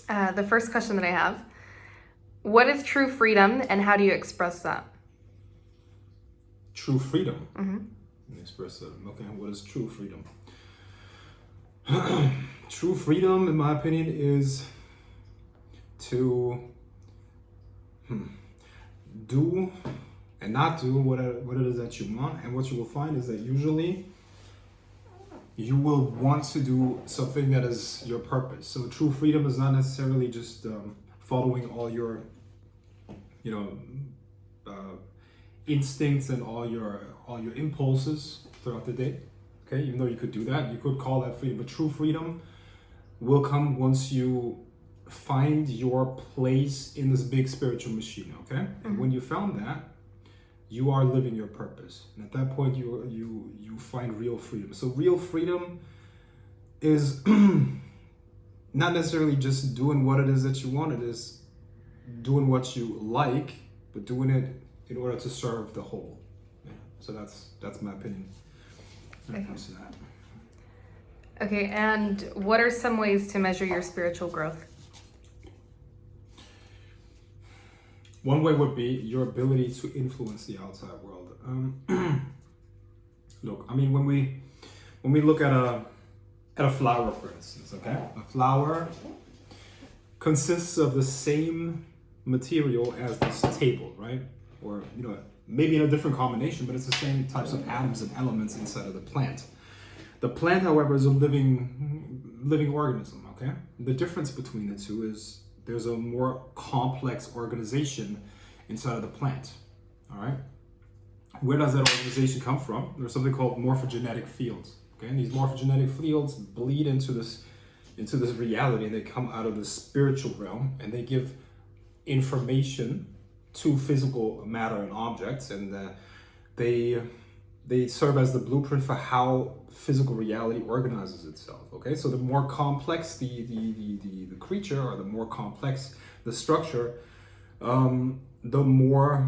The first question that I have, what is true freedom and how do you express that? True freedom. Mm-hmm. Express it. Okay, what is true freedom? True freedom, in my opinion, is to do and not do what it is that you want. And what you will find is that usually you will want to do something that is your purpose. So true freedom is not necessarily just following all your, you know, instincts and all your impulses throughout the day. Okay, even though you could do that, you could call that freedom. But true freedom will come once you find your place in this big spiritual machine. Okay, and when you found that, you are living your purpose, and at that point, you find real freedom. So real freedom is not necessarily just doing what it is that you want. It is doing what you like, but doing it in order to serve the whole. Yeah. So that's my opinion when it comes to that. Okay, and what are some ways to measure your spiritual growth? One way would be your ability to influence the outside world. Look, I mean, when we look at a flower, for instance, okay, a flower consists of the same material as this table, right? Or maybe in a different combination, but it's the same types of atoms and elements inside of the plant. The plant, however, is a living organism. Okay, the difference between the two is there's a more complex organization inside of the plant. All right, where does that organization come from? There's something called morphogenetic fields. Okay, and these morphogenetic fields bleed into this reality, and they come out of the spiritual realm, and they give information to physical matter and objects, and they serve as the blueprint for how physical reality organizes itself. Okay, so the more complex the creature, or the more complex the structure, the more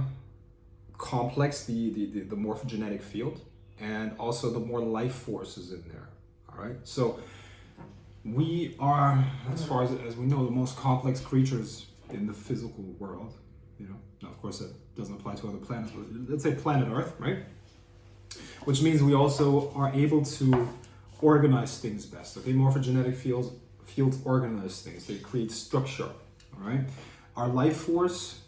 complex the morphogenetic field, and also the more life force is in there. All right, so we are, as far as we know, the most complex creatures in the physical world. Now, of course, that doesn't apply to other planets, but let's say planet Earth, right? Which means we also are able to organize things best. Okay, morphogenetic fields organize things. They create structure. All right, our life force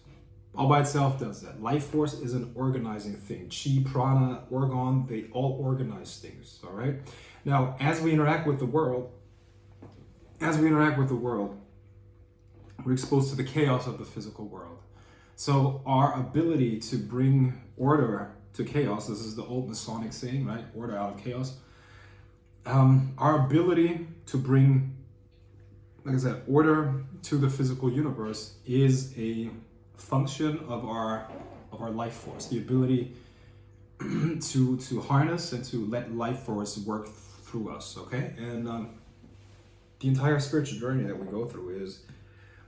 all by itself does that. Life force is an organizing thing. Chi, prana, organ, they all organize things. All right. Now, as we interact with the world, we're exposed to the chaos of the physical world. So our ability to bring order to chaos, this is the old Masonic saying, right? Order out of chaos. Our ability to bring, like I said, order to the physical universe is a function of our life force. The ability to harness and to let life force work through us. Okay, and the entire spiritual journey that we go through is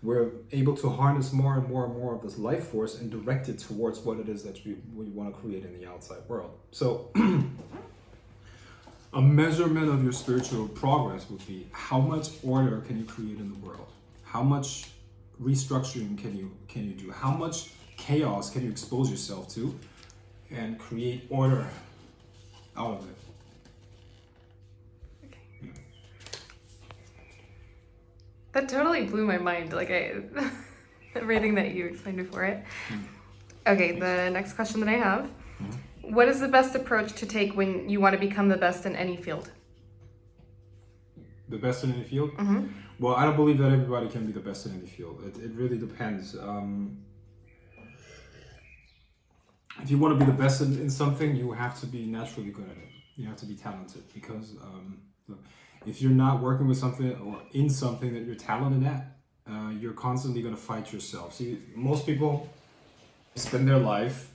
we're able to harness more and more and more of this life force and direct it towards what it is that we want to create in the outside world. So a measurement of your spiritual progress would be how much order can you create in the world? How much restructuring can you do? How much chaos can you expose yourself to and create order out of it? That totally blew my mind. Everything that you explained before it. Okay, the next question that I have. What is the best approach to take when you want to become the best in any field? The best in any field? Mm-hmm. Well, I don't believe that everybody can be the best in any field. It really depends. If you want to be the best in something, you have to be naturally good at it. You have to be talented, because if you're not working with something or in something that you're talented at, you're constantly going to fight yourself. See, most people spend their life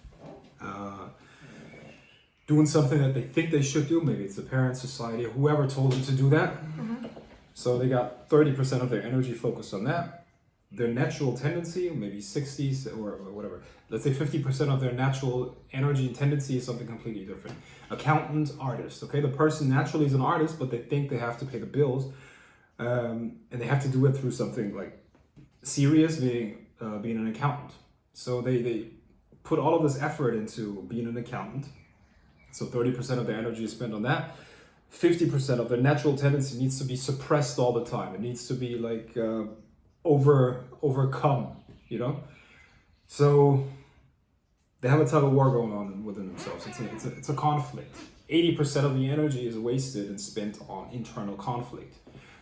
doing something that they think they should do. Maybe it's the parents, society, or whoever told them to do that. Mm-hmm. So they got 30% of their energy focused on that. Their natural tendency, maybe 60s or whatever, let's say 50% of their natural energy and tendency is something completely different. Accountant, artist, okay? The person naturally is an artist, but they think they have to pay the bills, and they have to do it through something like serious being an accountant. So they put all of this effort into being an accountant. So 30% of their energy is spent on that. 50% of their natural tendency needs to be suppressed all the time. It needs to be like overcome, you know? So they have a tug of war going on within themselves. It's a conflict. 80% of the energy is wasted and spent on internal conflict.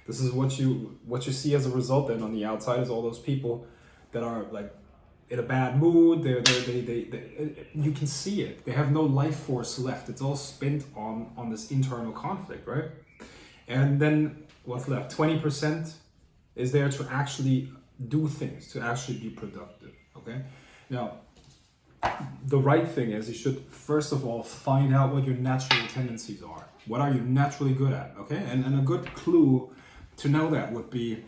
This is what you see as a result then on the outside is all those people that are like in a bad mood. They you can see it. They have no life force left. It's all spent on this internal conflict, right? And then what's left? 20% is there to actually do things, to actually be productive, okay? Now, the right thing is you should first of all find out what your natural tendencies are. What are you naturally good at, okay? And a good clue to know that would be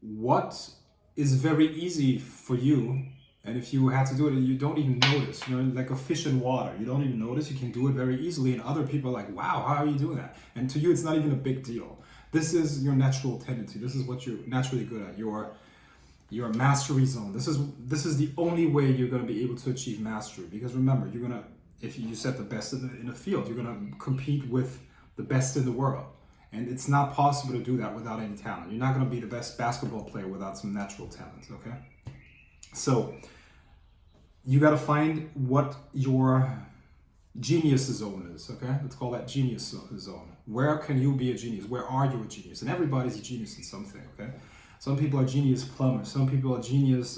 what is very easy for you, and if you had to do it and you don't even notice, you know, like a fish in water, you don't even notice, you can do it very easily, and other people are like, wow, how are you doing that? And to you it's not even a big deal. This is your natural tendency. This is what you're naturally good at. Your mastery zone. This is the only way you're going to be able to achieve mastery, because remember, you're going to, if you set the best in the field, you're going to compete with the best in the world. And it's not possible to do that without any talent. You're not going to be the best basketball player without some natural talent, okay? So you got to find what your genius zone is, okay? Let's call that genius zone. Where can you be a genius? Where are you a genius? And everybody's a genius in something, okay? Some people are genius plumbers. Some people are genius,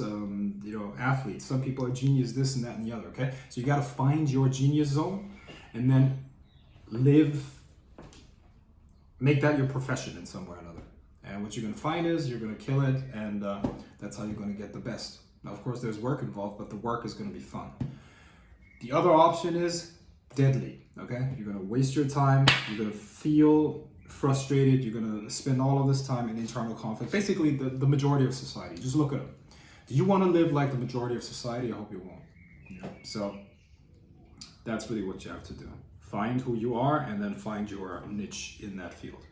athletes. Some people are genius this and that and the other, okay? So you got to find your genius zone and then make that your profession in some way or another. And what you're going to find is you're going to kill it, and that's how you're going to get the best. Now, of course, there's work involved, but the work is going to be fun. The other option is deadly, okay? You're going to waste your time. You're going to feel frustrated. You're going to spend all of this time in internal conflict. Basically, the majority of society. Just look at them. Do you want to live like the majority of society? I hope you won't. You know? So that's really what you have to do. Find who you are and then find your niche in that field.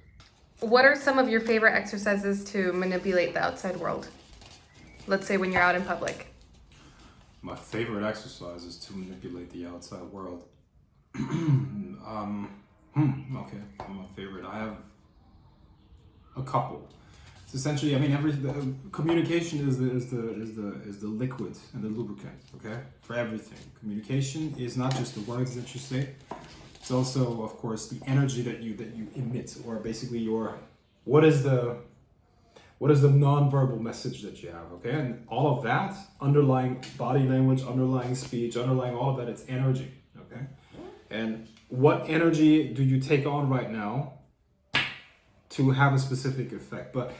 What are some of your favorite exercises to manipulate the outside world? Let's say when you're out in public. My favorite exercise is to manipulate the outside world. Okay, my favorite. I have a couple. It's essentially, I mean, communication is the liquid and the lubricant. Okay, for everything. Communication is not just the words that you say. It's also, of course, the energy that you emit, or basically what is the non-verbal message that you have. Okay, and all of that, underlying body language, underlying speech, underlying all of that, it's energy. Okay, and what energy do you take on right now to have a specific effect? But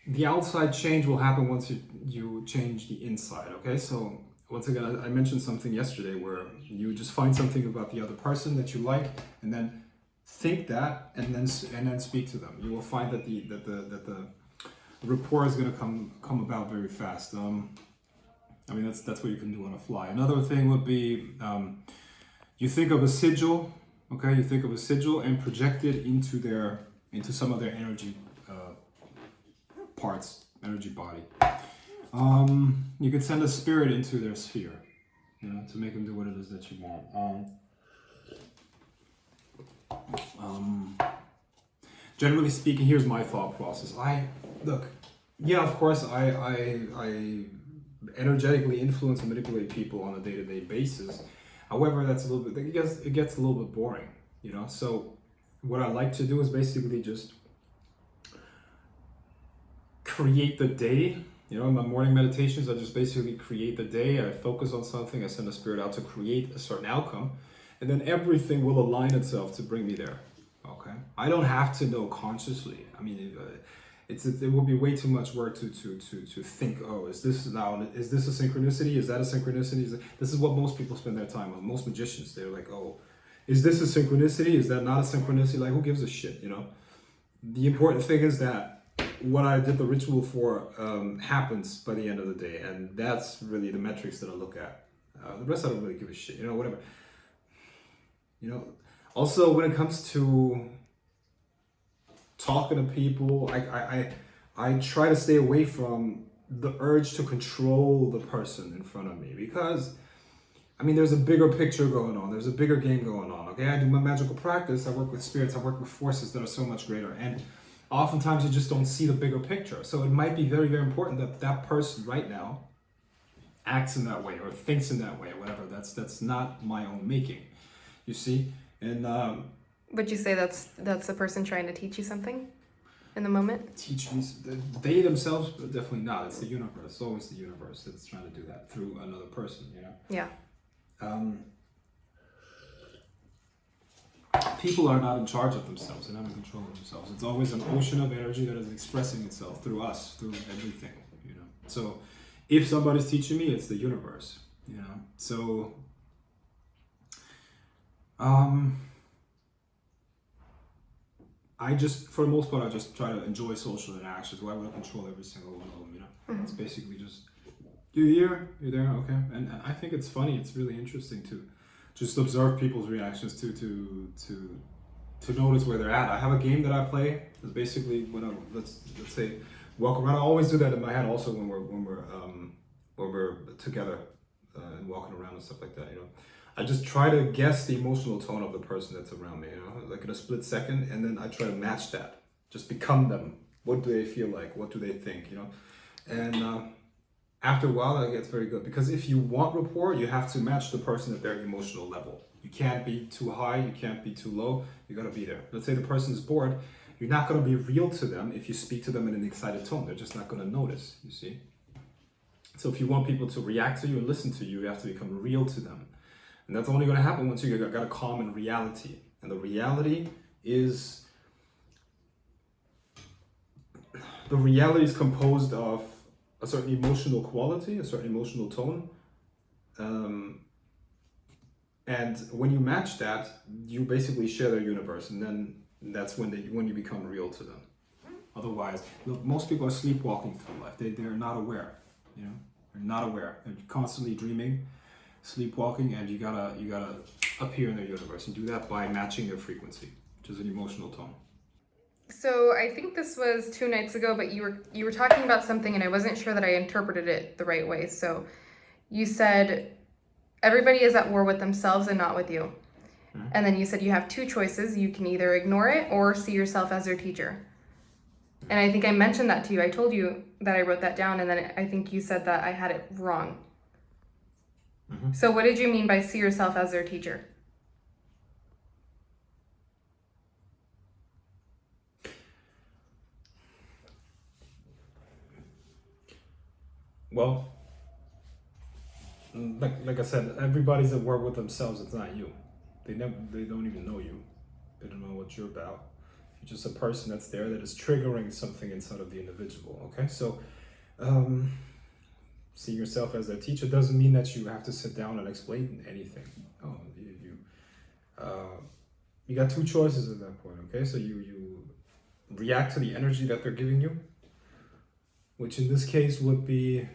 the outside change will happen once you change the inside, okay? So once again, I mentioned something yesterday where you just find something about the other person that you like, and then think that, and then speak to them. You will find that the rapport is going to come about very fast. I mean, that's what you can do on a fly. Another thing would be you think of a sigil, okay? You think of a sigil and project it into some of their energy parts, energy body. You could send a spirit into their sphere, you know, to make them do what it is that you want. Generally speaking, here's my thought process. Of course, I energetically influence and manipulate people on a day-to-day basis. However, it gets a little bit boring, you know. So what I like to do is basically just create the day. You know, in my morning meditations, I just basically create the day. I focus on something. I send a spirit out to create a certain outcome, and then everything will align itself to bring me there. Okay, I don't have to know consciously. I mean, it will be way too much work to think. Oh, is this a synchronicity? Is that a synchronicity? This is what most people spend their time on. Most magicians, they're like, oh, is this a synchronicity? Is that not a synchronicity? Like, who gives a shit? You know, the important thing is that what I did the ritual for happens by the end of the day, and that's really the metrics that I look at. The rest I don't really give a shit, you know, whatever. You know, also when it comes to talking to people. I try to stay away from the urge to control the person in front of me, because I mean, there's a bigger picture going on. There's a bigger game going on. Okay, I do my magical practice. I work with spirits. I work with forces that are so much greater. And oftentimes you just don't see the bigger picture. So it might be very, very important that that person right now acts in that way or thinks in that way or whatever. That's not my own making. You see? And would you say that's the person trying to teach you something in the moment? teach me. They themselves, definitely not. It's the universe. It's always the universe that's trying to do that through another person. You know? Yeah. People are not in charge of themselves. They're not in control of themselves. It's always an ocean of energy that is expressing itself through us, through everything, you know. So if somebody's teaching me, it's the universe, you know. So I just, for the most part, I just try to enjoy social interactions. Why would I control every single one of them, you know? It's basically just, you're here, you're there, okay. And I think it's funny, it's really interesting to just observe people's reactions to notice where they're at. I have a game that I play. It's basically when I let's say walk around. I always do that in my head also when we're together and walking around and stuff like that. You know, I just try to guess the emotional tone of the person that's around me. You know, like in a split second, and then I try to match that. Just become them. What do they feel like? What do they think? You know, and after a while, that gets very good, because if you want rapport, you have to match the person at their emotional level. You can't be too high, you can't be too low, you gotta be there. Let's say the person is bored, you're not gonna be real to them if you speak to them in an excited tone. They're just not gonna notice, you see? So if you want people to react to you and listen to you, you have to become real to them. And that's only gonna happen once you got a common reality. And the reality is composed of a certain emotional quality, a certain emotional tone. And when you match that, you basically share their universe, and then that's when you become real to them. Otherwise, look, most people are sleepwalking through life. They're not aware, you know? They're not aware. They're constantly dreaming, sleepwalking, and you gotta appear in their universe, and do that by matching their frequency, which is an emotional tone. So I think this was 2 nights ago, but you were talking about something and I wasn't sure that I interpreted it the right way. So you said everybody is at war with themselves and not with you. Mm-hmm. And then you said you have 2 choices. You can either ignore it or see yourself as your teacher. And I think I mentioned that to you. I told you that I wrote that down, and then I think you said that I had it wrong. Mm-hmm. So what did you mean by see yourself as their teacher? Well, like I said, everybody's at war with themselves. It's not you. They don't even know you. They don't know what you're about. You're just a person that's there that is triggering something inside of the individual. Okay, so seeing yourself as their teacher doesn't mean that you have to sit down and explain anything. Oh, you got 2 choices at that point. Okay, so you react to the energy that they're giving you, which in this case would be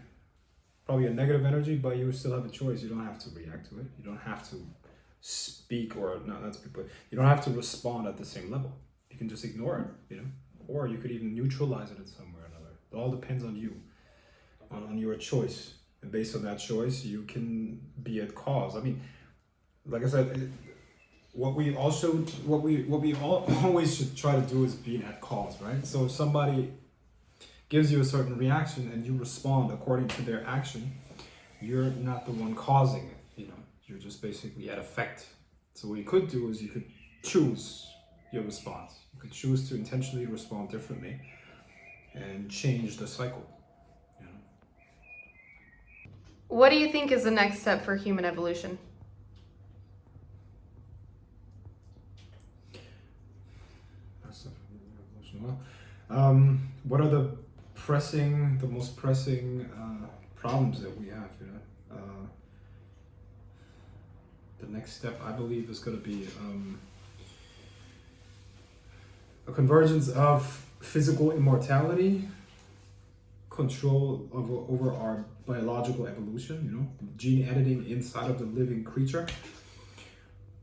probably a negative energy, but you still have a choice. You don't have to react to it. You don't have to speak or not speak, but you don't have to respond at the same level. You can just ignore it, you know, or you could even neutralize it in some way or another. It all depends on you, on your choice, and based on that choice, you can be at cause. I mean, like I said, what we all always should try to do is be at cause, right? So if somebody gives you a certain reaction and you respond according to their action, you're not the one causing it, you know, you're just basically at effect. So what you could do is you could choose your response. You could choose to intentionally respond differently and change the cycle, you know. What do you think is the next step for human evolution? What are the most pressing problems that we have, you know? The next step, I believe, is going to be a convergence of physical immortality, control over our biological evolution, you know, gene editing inside of the living creature,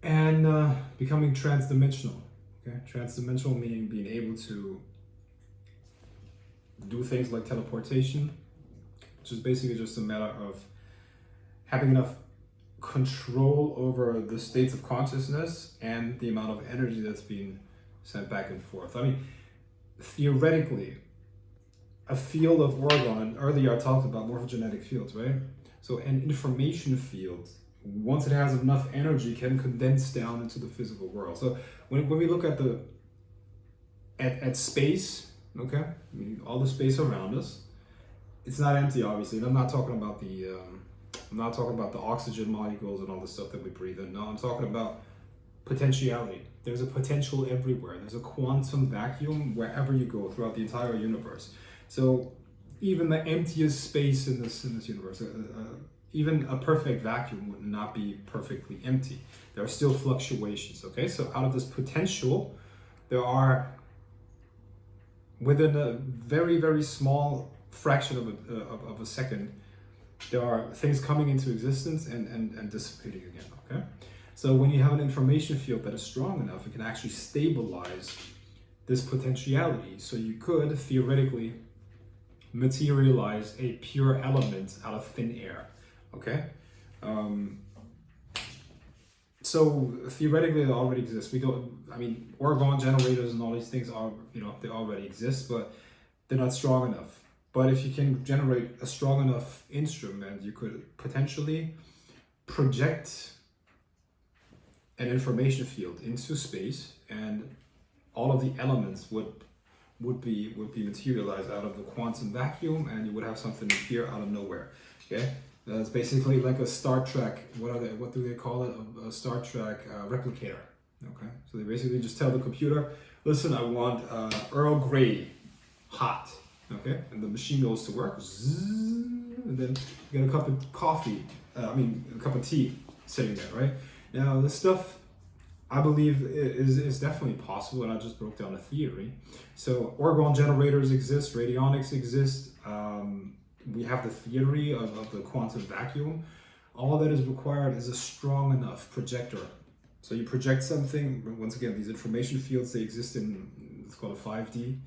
and becoming transdimensional. Okay, transdimensional meaning being able to do things like teleportation, which is basically just a matter of having enough control over the states of consciousness and the amount of energy that's being sent back and forth. I mean, theoretically, a field of Oregon, earlier I talked about morphogenetic fields, right? So an information field, once it has enough energy, can condense down into the physical world. So when we look at at space, okay, I mean, all the space around us, it's not empty, obviously. And I'm not talking about the oxygen molecules and all the stuff that we breathe in. No, I'm talking about potentiality. There's a potential everywhere. There's a quantum vacuum wherever you go throughout the entire universe. So even the emptiest space in this universe, even a perfect vacuum would not be perfectly empty. There are still fluctuations. Okay, so out of this potential, there are, within a very, very small fraction of a second, there are things coming into existence and dissipating again. Okay, so when you have an information field that is strong enough, it can actually stabilize this potentiality. So you could theoretically materialize a pure element out of thin air. Okay, so theoretically it already exists. We don't. I mean, Oregon generators and all these things are, they already exist, but they're not strong enough. But if you can generate a strong enough instrument, you could potentially project an information field into space, and all of the elements would be materialized out of the quantum vacuum, and you would have something appear out of nowhere. Okay, that's basically like a Star Trek. What do they call it? A Star Trek replicator. Okay, so they basically just tell the computer, listen, I want Earl Grey hot. Okay, and the machine goes to work, and then you get a cup of coffee, a cup of tea sitting there, right? Now, this stuff, I believe, is definitely possible, and I just broke down a theory. So, Oregon generators exist, radionics exist, we have the theory of the quantum vacuum. All that is required is a strong enough projector. So, you project something, once again, these information fields, they exist in, it's called a 5D,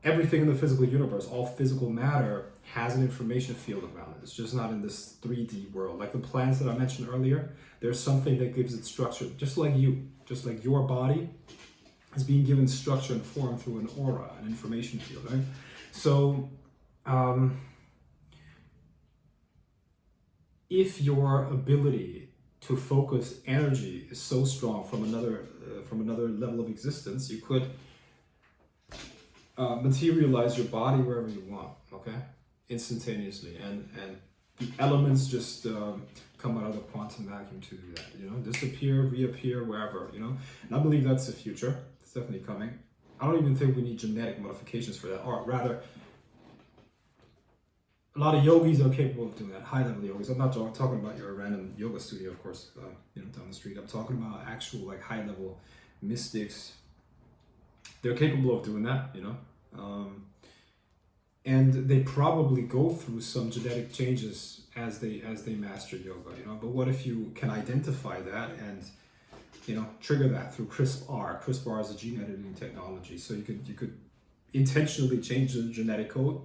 everything in the physical universe, all physical matter has an information field around it. It's just not in this 3D world. Like the plants that I mentioned earlier, there's something that gives it structure, just like your body is being given structure and form through an aura, an information field, right? So, if your ability to focus energy is so strong from another level of existence, you could materialize your body wherever you want, okay, instantaneously, and the elements just come out of the quantum vacuum to do that, disappear, reappear, wherever, and I believe that's the future. It's definitely coming. I don't even think we need genetic modifications for that, or rather, a lot of yogis are capable of doing that, high-level yogis. I'm not talking about your random yoga studio, of course, down the street. I'm talking about actual, like, high-level mystics. They're capable of doing that, and they probably go through some genetic changes as they master yoga, But what if you can identify that and, trigger that through CRISPR? CRISPR is a gene editing technology, so you could intentionally change the genetic code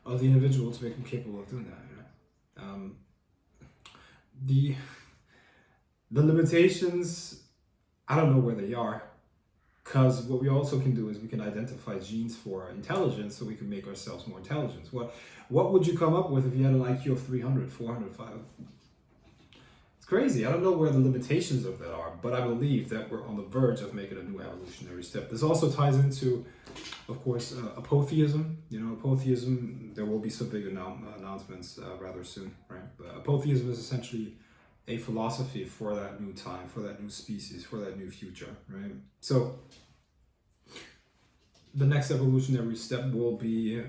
of the individual to make them capable of doing that. The limitations, I don't know where they are. Because what we also can do is we can identify genes for intelligence, so we can make ourselves more intelligent. What would you come up with if you had an IQ of 300, 400, 500? It's crazy. I don't know where the limitations of that are, but I believe that we're on the verge of making a new evolutionary step. This also ties into, of course, apotheism. Apotheism, there will be some big announcements rather soon, right? But apotheism is essentially a philosophy for that new time, for that new species, for that new future, right? So the next evolutionary step will be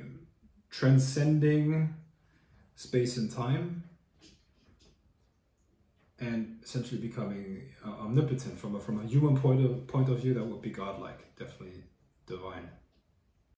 transcending space and time and essentially becoming omnipotent from a human point of view. That would be godlike, definitely divine.